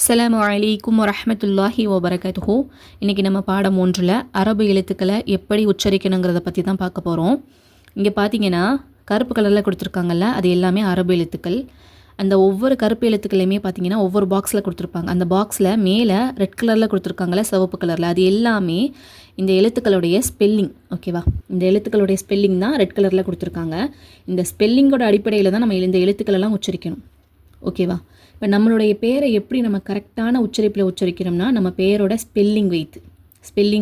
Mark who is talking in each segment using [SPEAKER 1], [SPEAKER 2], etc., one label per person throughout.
[SPEAKER 1] அஸ்ஸலாமு அலைக்கும் வரஹ்மத்துல்லாஹி வபரகாத்துஹு. இன்றைக்கி நம்ம பாடம் 1ல் அரபு எழுத்துக்களை எப்படி உச்சரிக்கணுங்கிறத பற்றி தான் பார்க்க போகிறோம். இங்கே பார்த்தீங்கன்னா கருப்பு கலரில் கொடுத்துருக்காங்கல்ல, அது எல்லாமே அரபு எழுத்துக்கள். அந்த ஒவ்வொரு கருப்பு எழுத்துக்களையுமே பார்த்தீங்கன்னா ஒவ்வொரு பாக்ஸில் கொடுத்துருப்பாங்க. அந்த பாக்ஸில் மேலே ரெட் கலரில் கொடுத்துருக்காங்கல்ல, சிவப்பு கலரில், அது எல்லாமே இந்த எழுத்துக்களுடைய ஸ்பெல்லிங். ஓகேவா, இந்த எழுத்துக்களுடைய ஸ்பெல்லிங் தான் ரெட் கலரில் கொடுத்துருக்காங்க. இந்த ஸ்பெல்லிங்கோட அடிப்படையில் தான் நம்ம இந்த எழுத்துக்களெல்லாம் உச்சரிக்கணும். ஓகேவா, இப்போ நம்மளுடைய பேரை எப்படி நம்ம கரெக்டான உச்சரிப்பில் உச்சரிக்கிறோம்னா, நம்ம பேரோட ஸ்பெல்லிங்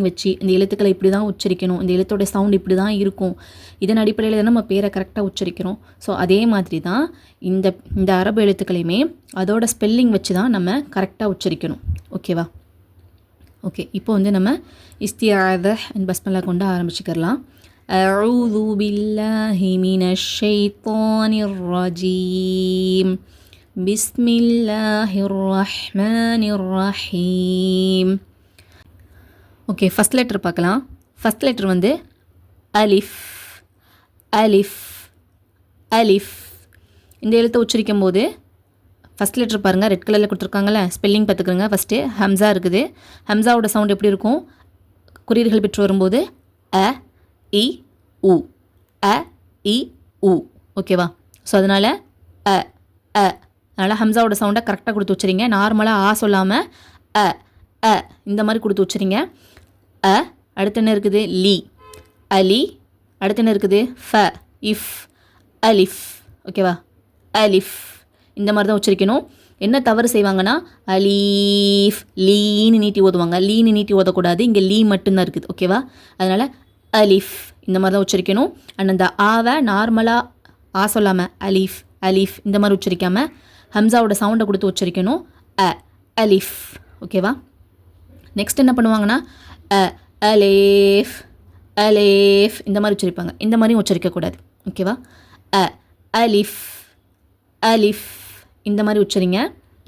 [SPEAKER 1] வச்சு இந்த எழுத்துக்களை இப்படி தான் உச்சரிக்கணும், இந்த எழுத்தோட சவுண்ட் இப்படி தான் இருக்கும், இதன் அடிப்படையில் தான் நம்ம பேரை கரெக்டாக உச்சரிக்கிறோம். ஸோ அதே மாதிரி தான் இந்த அரபு எழுத்துக்களையுமே அதோட ஸ்பெல்லிங் வச்சு தான் நம்ம கரெக்டாக உச்சரிக்கணும். ஓகேவா, ஓகே. இப்போ நம்ம இஸ்திஆத பஸ்மல்லா கொண்டு ஆரம்பிச்சுக்கலாம். அஊது பில்லாஹி மினஷ் ஷைத்தானிர் ரஜீம். பிஸ்மில்லாஹிர் ரஹ்மானிர் ரஹீம். ஓகே, ஃபஸ்ட் லெட்டர் பார்க்கலாம். ஃபஸ்ட் லெட்டர் அலிஃப். அலிஃப் அலிஃப் இந்த எழுத்தை உச்சரிக்கும் போது ஃபஸ்ட் லெட்டர் பாருங்கள், ரெட் கலரில் கொடுத்துருக்காங்கல்ல, ஸ்பெல்லிங் பார்த்துக்குறங்க. ஃபஸ்ட்டு ஹம்சா இருக்குது. ஹம்சாவோட சவுண்ட் எப்படி இருக்கும்? குறியீடுகள் பெற்று வரும்போது அ இ உ, அ இ உ. ஓகேவா, ஸோ அதனால் அ அ அதனால் ஹம்சாவோட சவுண்டை கரெக்டாக கொடுத்து வச்சுரிங்க. நார்மலாக ஆ சொல்லாமல் அ அ இந்த மாதிரி கொடுத்து வச்சுரிங்க. அ அடுத்து என்ன இருக்குது? லி. அலி. அடுத்து என்ன இருக்குது? ஃப. இஃப். அலிஃப். ஓகேவா, அலிஃப் இந்த மாதிரி தான் உச்சரிக்கணும். என்ன தவறு செய்வாங்கன்னா அலீஃப் லீன்னு நீட்டி ஓதுவாங்க. லீன்னு நீட்டி ஓதக்கூடாது, இங்கே லீ மட்டும்தான் இருக்குது. ஓகேவா, அதனால் அலிஃப் இந்த மாதிரி தான் உச்சரிக்கணும். அண்ட் அந்த ஆவை நார்மலாக ஆ சொல்லாமல் அலீஃப் அலீஃப் இந்த மாதிரி உச்சரிக்காமல் ஹம்சாவோட சவுண்டை கொடுத்து உச்சரிக்கணும். அ அலிஃப். ஓகேவா, நெக்ஸ்ட் என்ன பண்ணுவாங்கன்னா அலேஃப் அலேஃப் இந்த மாதிரி உச்சரிப்பாங்க. இந்த மாதிரியும் உச்சரிக்கக்கூடாது. ஓகேவா, அலிஃப் அலிஃப் இந்த மாதிரி உச்சரிங்க.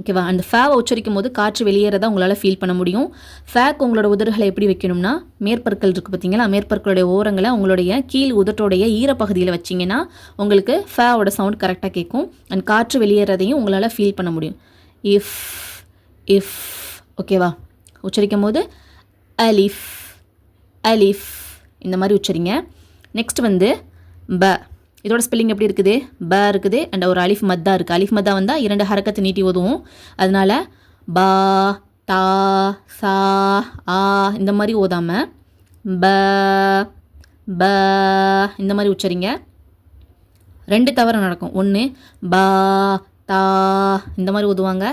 [SPEAKER 1] ஓகேவா, அந்த ஃபேவை உச்சரிக்கும் போது காற்று வெளியேறதை உங்களால் ஃபீல் பண்ண முடியும். ஃபேக்கு உங்களோட உதடுகளை எப்படி வைக்கணும்னா, மேற்பற்கள் இருக்குது பார்த்தீங்களா, மேற்பற்களுடைய ஓரங்களை உங்களுடைய கீழ் உதட்டோடைய ஈரப்பகுதியில் வச்சிங்கன்னா உங்களுக்கு ஃபேவோட சவுண்ட் கரெக்டாக கேட்கும். அண்ட் காற்று வெளியேறதையும் உங்களால் ஃபீல் பண்ண முடியும். If if. ஓகேவா, உச்சரிக்கும் போது அலிஃப் அலிஃப் இந்த மாதிரி உச்சரிங்க. நெக்ஸ்ட் ப. இதோட ஸ்பெல்லிங் எப்படி இருக்குது? ப இருக்குது அண்ட் ஒரு அலிஃப் மத்தா இருக்குது. அலிஃப் மத்தா வந்தால் 2 ஹரக்கத்தை நீட்டி ஓதுவோம். அதனால் பா தா சா ஆ இந்த மாதிரி ஓதாமல் ப ப இந்த மாதிரி உச்சரிங்க. 2 தவறு நடக்கும். ஒன்று பா தா இந்த மாதிரி ஓதுவாங்க.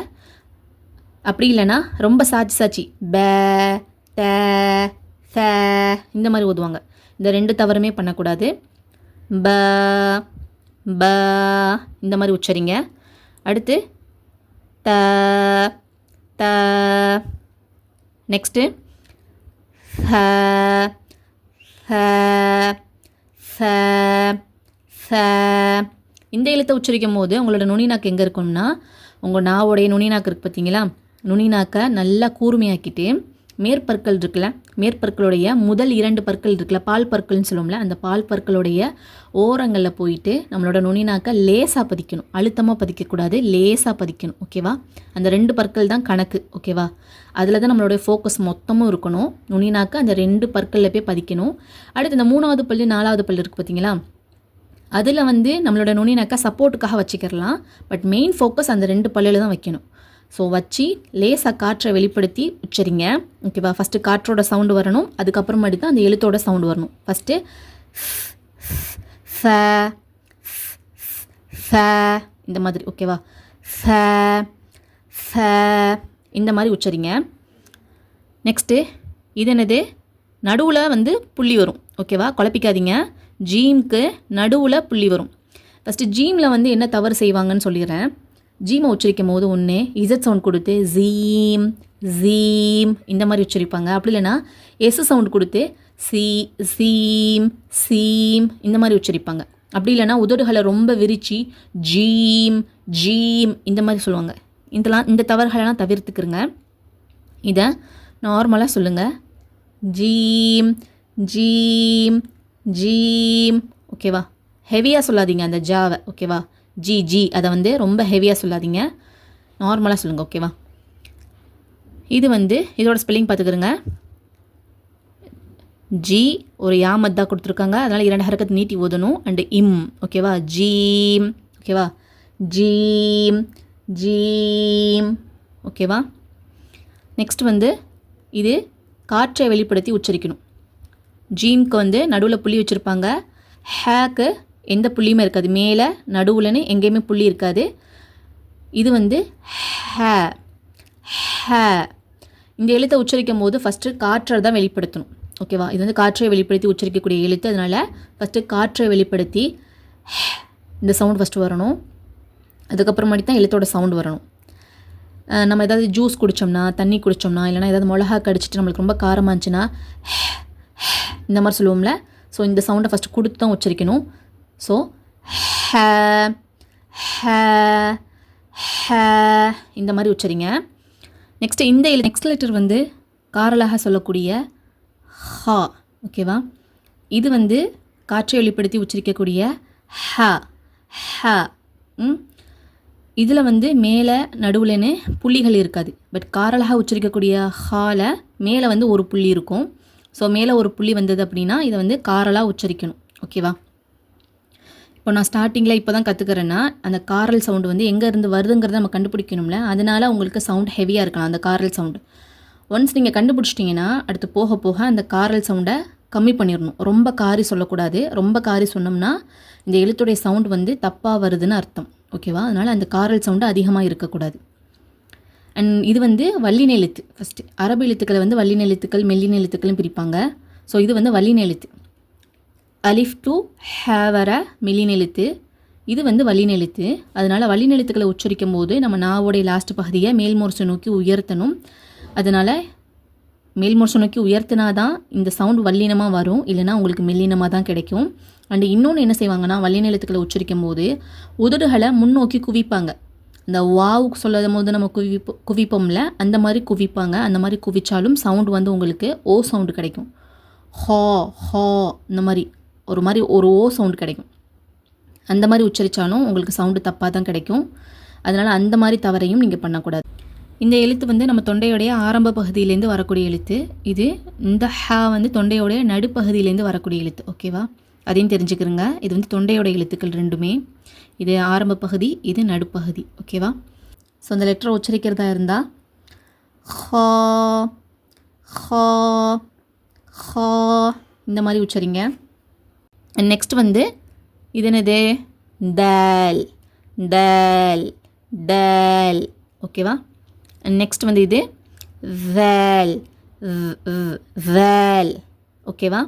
[SPEAKER 1] அப்படி இல்லைன்னா ரொம்ப சாச்சி ப த ச இந்த மாதிரி ஓதுவாங்க. இந்த 2 தவறுமே பண்ணக்கூடாது. ப ப இந்த மாதிரி உச்சரிங்க. அடுத்து த த. நெக்ஸ்ட்டு ஹ ஹ ச ச. இந்த எழுத்தை உச்சரிக்கும் போது உங்களோட நுனிநாக்கு எங்கே இருக்கும்னா, உங்கள் நாவோடைய நுனிநாக்கு இருக்குது பார்த்தீங்களா, நுனிநாக்கை நல்லா கூர்மையாக்கிட்டு மேற்பற்கள் இருக்குல்ல, மேற்பற்களுடைய முதல் 2 பற்கள் இருக்குல்ல, பால் பற்கள்னு சொல்லுவோம்ல, அந்த பால் பற்களுடைய ஓரங்களில் போயிட்டு நம்மளோட நுனிநாக்கை லேசாக பதிக்கணும். அழுத்தமாக பதிக்கக்கூடாது, லேசாக பதிக்கணும். ஓகேவா, அந்த 2 பற்கள் தான் கணக்கு. ஓகேவா, அதில் தான் நம்மளுடைய ஃபோக்கஸ் மொத்தமும் இருக்கணும். நுனிநாக்கு அந்த 2 பற்களில் போய் பதிக்கணும். அடுத்து இந்த 3வது பல்லு 4வது பல்லு இருக்குது பார்த்தீங்களா, அதில் நம்மளோட நுனிநாக்கை சப்போர்ட்டுக்காக வச்சுக்கிறலாம். பட் மெயின் ஃபோக்கஸ் அந்த 2 பல்லில் தான் வைக்கணும். ஸோ வச்சு லேசாக காற்றை வெளிப்படுத்தி உச்சரிங்க. ஓகேவா, ஃபஸ்ட்டு காற்றோட சவுண்டு வரணும், அதுக்கப்புறமாடி தான் அந்த எழுத்தோட சவுண்டு வரணும். ஃபஸ்ட்டு ஃப ஃப இந்த மாதிரி. ஓகேவா, ஃப ஃப இந்த மாதிரி உச்சரிங்க. நெக்ஸ்ட்டு இது என்னது? நடுவில் புள்ளி வரும். ஓகேவா, குழப்பிக்காதீங்க. ஜீம்க்கு நடுவில் புள்ளி வரும். ஃபஸ்ட்டு ஜீமில் என்ன தவறு செய்வாங்கன்னு சொல்லிடுறேன். ஜீமை உச்சரிக்கும் போது ஒன்று இசட் சவுண்ட் கொடுத்து ஜீம் ஜீம் இந்த மாதிரி உச்சரிப்பாங்க. அப்படி இல்லைன்னா எஸ் சவுண்ட் கொடுத்து சீம் சீம் இந்த மாதிரி உச்சரிப்பாங்க. அப்படி இல்லைன்னா உதடுகளை ரொம்ப விரித்து ஜீம் ஜீம் இந்த மாதிரி சொல்லுவாங்க. இந்த தவறுகளெல்லாம் தவிர்த்துக்கிறங்க. இதை நார்மலாக சொல்லுங்கள். ஜீம் ஜீம் ஜீம். ஓகேவா, ஹெவியாக சொல்லாதீங்க அந்த ஜாவை. ஓகேவா, ஜி ஜி அதை ரொம்ப ஹெவியாக சொல்லாதீங்க, நார்மலாக சொல்லுங்கள். ஓகேவா, இது வந்து இதோட ஸ்பெல்லிங் பார்த்துக்கிறங்க. ஜி ஒரு யா மத்தா கொடுத்துருக்காங்க, அதனால் 2 ஹரக்கத் நீட்டி ஓதணும். அண்டு இம், ஓகேவா, ஜீம், ஓகேவா, ஜீம் ஜீம், ஓகேவா. நெக்ஸ்ட் வந்து இது காற்றை வெளிப்படுத்தி உச்சரிக்கணும். ஜீம்க்கு வந்து நடுவில் புள்ளி வச்சுருப்பாங்க, ஹேக்கு எந்த புள்ளியுமே இருக்காது, மேலே நடுவுலன்னு எங்கேயுமே புள்ளி இருக்காது. இது வந்து ஹே ஹே. இந்த எழுத்தை உச்சரிக்கும் போது ஃபஸ்ட்டு காற்றை தான் வெளிப்படுத்தணும், ஓகேவா. இது வந்து காற்றை வெளிப்படுத்தி உச்சரிக்கக்கூடிய எழுத்து, அதனால் ஃபஸ்ட்டு காற்றை வெளிப்படுத்தி இந்த சவுண்ட் ஃபஸ்ட்டு வரணும். அதுக்கப்புறமாட்டி தான் எழுத்தோட சவுண்டு வரணும். நம்ம ஏதாவது ஜூஸ் குடித்தோம்னா, தண்ணி குடித்தோம்னா, இல்லைனா ஏதாவது மிளகா கடிச்சிட்டு நம்மளுக்கு ரொம்ப காரமாக இருந்துச்சுன்னா இந்த மாதிரி சொல்லுவோம்ல. ஸோ இந்த சவுண்டை ஃபஸ்ட்டு கொடுத்து தான் உச்சரிக்கணும். ஸோ ஹே ஹே ஹே இந்த மாதிரி உச்சரிங்க. நெக்ஸ்ட்டு இந்த நெக்ஸ்ட் லெட்டர் வந்து காரலாக சொல்லக்கூடிய ஹா, ஓகேவா. இது வந்து காற்றை வெளிப்படுத்தி உச்சரிக்கக்கூடிய ஹ ஹ. இதில் வந்து மேலே நடுவுலன்னு புள்ளிகள் இருக்காது. பட் காரலாக உச்சரிக்கக்கூடிய ஹால மேலே வந்து ஒரு புள்ளி இருக்கும். ஸோ மேலே ஒரு புள்ளி வந்தது அப்படின்னா இதை வந்து காரலாக உச்சரிக்கணும், ஓகேவா. இப்போ நான் ஸ்டார்டிங்கில் இப்போ தான் கற்றுக்கிறேன்னா அந்த காரல் சவுண்டு வந்து எங்கேருந்து வருதுங்கிறத நம்ம கண்டுபிடிக்கணும்ல. அதனால் உங்களுக்கு சவுண்ட் ஹெவியாக இருக்கலாம் அந்த காரல் சவுண்டு. ஒன்ஸ் நீங்கள் கண்டுபிடிச்சிட்டிங்கன்னா அடுத்து போக போக அந்த காரல் சவுண்டை கம்மி பண்ணிடணும். ரொம்ப காரி சொல்லக்கூடாது. ரொம்ப காரி சொன்னோம்னா இந்த எழுத்துடைய சவுண்ட் வந்து தப்பாக வருதுன்னு அர்த்தம், ஓகேவா. அதனால் அந்த காரல் சவுண்டு அதிகமாக இருக்கக்கூடாது. அண்ட் இது வந்து வல்லின எழுத்து. ஃபஸ்ட்டு அரபு எழுத்துக்களை வந்து வல்லின எழுத்துக்கள் மெல்லின எழுத்துக்கள்னு பிரிப்பாங்க. ஸோ இது வந்து வல்லின எழுத்து. அலிஃப் டு ஹேவர மெல்லின எழுத்து, இது வந்து வல்லின எழுத்து. அதனால் வல்லின எழுத்துக்களை உச்சரிக்கும் போது நம்ம நாவோடைய லாஸ்ட் பகுதியை மேல்மோர்சை நோக்கி உயர்த்தணும். அதனால் மேல்மோர்சை நோக்கி உயர்த்தினா தான் இந்த சவுண்ட் வல்லினமாக வரும், இல்லைனா உங்களுக்கு மெல்லினமாக தான் கிடைக்கும். அண்டு இன்னொன்று என்ன செய்வாங்கன்னா வல்லின எழுத்துக்களை உச்சரிக்கும் போது உதடுகளை முன்னோக்கி குவிப்பாங்க. இந்த வாவுக்கு சொல்லும் போது நம்ம குவிப்போம்ல, அந்த மாதிரி குவிப்பாங்க. அந்த மாதிரி குவிச்சாலும் சவுண்டு வந்து உங்களுக்கு ஓ சவுண்டு கிடைக்கும். ஹா ஹா இந்த மாதிரி ஒரு ஓ சவுண்டு கிடைக்கும். அந்த மாதிரி உச்சரித்தாலும் உங்களுக்கு சவுண்டு தப்பாக தான் கிடைக்கும். அதனால் அந்த மாதிரி தவறையும் நீங்கள் பண்ணக்கூடாது. இந்த எழுத்து வந்து நம்ம தொண்டையோடைய ஆரம்ப பகுதியிலேருந்து வரக்கூடிய எழுத்து. இது இந்த ஹா வந்து தொண்டையோடைய நடுப்பகுதியிலேருந்து வரக்கூடிய எழுத்து, ஓகேவா. அதையும் தெரிஞ்சுக்கிறங்க. இது வந்து தொண்டையோட எழுத்துக்கள் ரெண்டுமே. இது ஆரம்ப பகுதி, இது நடுப்பகுதி, ஓகேவா. ஸோ அந்த லெட்டரை உச்சரிக்கிறதா இருந்தால் ஹா ஹா ஹா இந்த மாதிரி உச்சரிங்க. நெக்ஸ்ட் வந்து இது என்னது, டேல் டேல் டேல், ஓகேவா. நெக்ஸ்ட் வந்து இது வேல் வேல், ஓகேவா.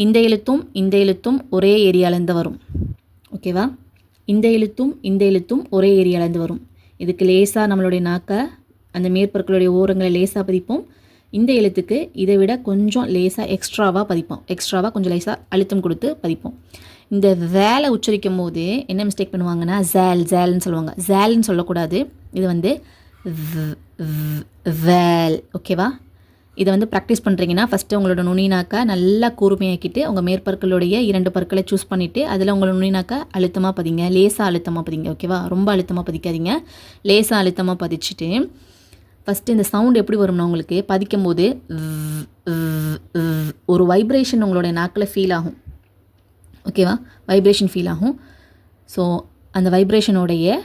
[SPEAKER 1] இந்த எழுத்தும் ஒரே ஏரியாலேருந்து வரும், ஓகேவா. இந்த எழுத்தும் ஒரே ஏரியாலேருந்து வரும். இதுக்கு லேசாக நம்மளுடைய நாக்கை அந்த மேற்பற்களுடைய ஓரங்களை லேசாக பதிப்போம். இந்த எழுத்துக்கு இதை விட கொஞ்சம் லேசாக எக்ஸ்ட்ராவாக கொஞ்சம் லேசாக அழுத்தம் கொடுத்து பதிப்போம். இந்த வேலை உச்சரிக்கும் போது என்ன மிஸ்டேக் பண்ணுவாங்கன்னா ஜேல்னு சொல்லுவாங்க. ஜேல்னு சொல்லக்கூடாது. இது வந்து வேல், ஓகேவா. இதை வந்து ப்ராக்டிஸ் பண்ணுறீங்கன்னா ஃபஸ்ட்டு உங்களோட நுனிநாக்கை நல்லா கூர்மையாக்கிட்டு உங்கள் மேற்பற்களுடைய 2 பற்களை சூஸ் பண்ணிவிட்டு அதில் உங்களோட நுனிநாக்கை அழுத்தமாக பதிங்க, லேசாக அழுத்தமாக பதிங்க, ஓகேவா. ரொம்ப அழுத்தமாக பதிக்காதீங்க, லேசாக அழுத்தமாக பதிச்சுட்டு ஃபஸ்ட்டு இந்த சவுண்ட் எப்படி வரும்னா உங்களுக்கு பதிக்கும் போது ஒரு வைப்ரேஷன் உங்களுடைய நாக்கில் ஃபீல் ஆகும், ஓகேவா. வைப்ரேஷன் ஃபீல் ஆகும். ஸோ அந்த வைப்ரேஷனோடைய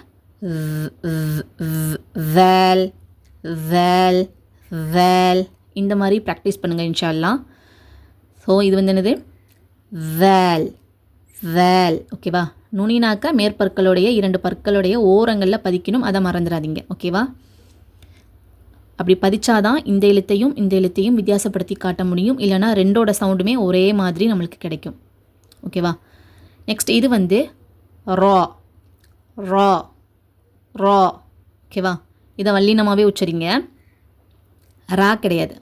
[SPEAKER 1] வேல் வேல் வேல் இந்த மாதிரி ப்ராக்டிஸ் பண்ணுங்கள் இன்ஷா அல்லாஹ். ஸோ இது வந்து என்னது, வேல் வேல், ஓகேவா. நுனினாக்க மேற்பற்களுடைய 2 பற்களுடைய ஓரங்களில் பதிக்கணும், அதை மறந்துடாதீங்க, ஓகேவா. அப்படி பதிச்சாதான் இந்த எழுத்தையும் வித்தியாசப்படுத்தி காட்ட முடியும். இல்லைனா ரெண்டோட சவுண்டுமே ஒரே மாதிரி நம்மளுக்கு கிடைக்கும், ஓகேவா. நெக்ஸ்ட் இது வந்து ரா ரா ரா, ஓகேவா. இதை வல்லினமாகவே உச்சரிங்க. ரா கிடையாது,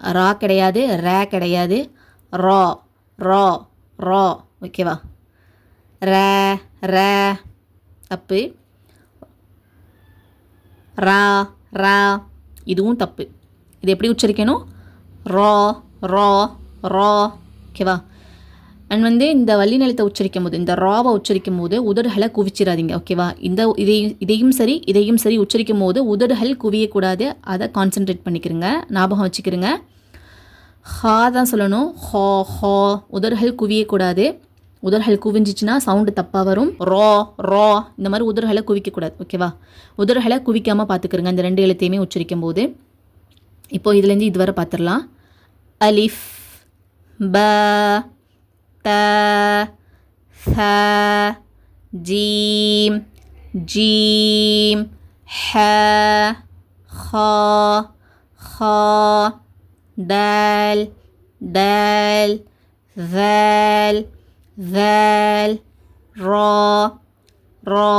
[SPEAKER 1] ரே கிடையாது, ரா ரா ரா, ஓகேவா. ரே ரே தப்பு, ரா ரா இதுவும் தப்பு. இது எப்படி உச்சரிக்கணும், ரா ரா ரா, ஓகேவா. அண்ட் வந்து இந்த வல்லினத்தை உச்சரிக்கும் போது இந்த ராவை உச்சரிக்கும் போது உதடுகளை குவிச்சிடாதீங்க ஓகேவா. இதையும் சரி உச்சரிக்கும் போது உதடுகள் குவியக்கூடாது, அதை கான்சென்ட்ரேட் பண்ணிக்கிறங்க, ஞாபகம் வச்சுக்கிறங்க. ஹா தான் சொல்லணும், ஹா ஹா. உதடுகள் குவியக்கூடாது, உதடுகள் குவிஞ்சிச்சுன்னா சவுண்டு தப்பாக வரும். ரா இந்த மாதிரி உதடுகளை குவிக்கக்கூடாது ஓகேவா. உதடுகளை குவிக்காமல் பார்த்துக்கிறங்க இந்த 2 எழுத்தையுமே உச்சரிக்கும் போது. இப்போ இதுலேருந்து இதுவரை பார்த்துடலாம். அலிஃப், ப, த, ஸ, ஜீம், ஜீம், ஹ, ஹா, ஹா, دال دال ذال ذال را را